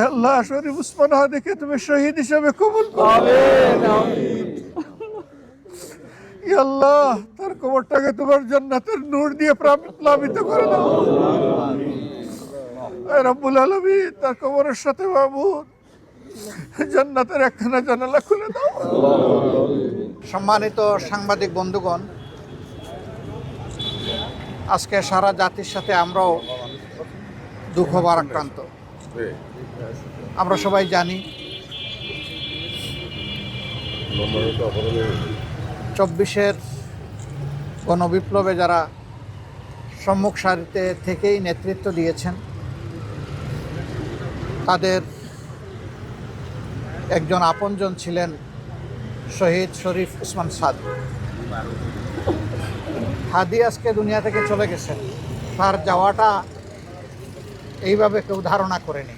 আল্লাহ শরীফ উসমান হাদিকে তুমি শহীদ হিসেবে কবুল করো। ইয়া আল্লাহ তার কবরটাকে তোমার জান্নাতের নূর দিয়ে প্লাবিত করে দাও। আয় রব্বুল আলামিন তার কবরের সাথে মাবুদ জান্নাতের একখানা জানালা খুলে দাও। সম্মানিত সাংবাদিক বন্ধুগণ, আজকে সারা জাতির সাথে আমরাও দুঃখ ভারাক্রান্ত। আমরা সবাই জানি 24-এর গণবিপ্লবে যারা সম্মুখ সারিতে থেকেই নেতৃত্ব দিয়েছেন তাদের একজন আপনজন ছিলেন শহীদ শরীফ ওসমান সাদ। হাদি আজকে দুনিয়া থেকে চলে গেছেন, তার যাওয়াটা এইভাবে কেউ ধারণা করেনি।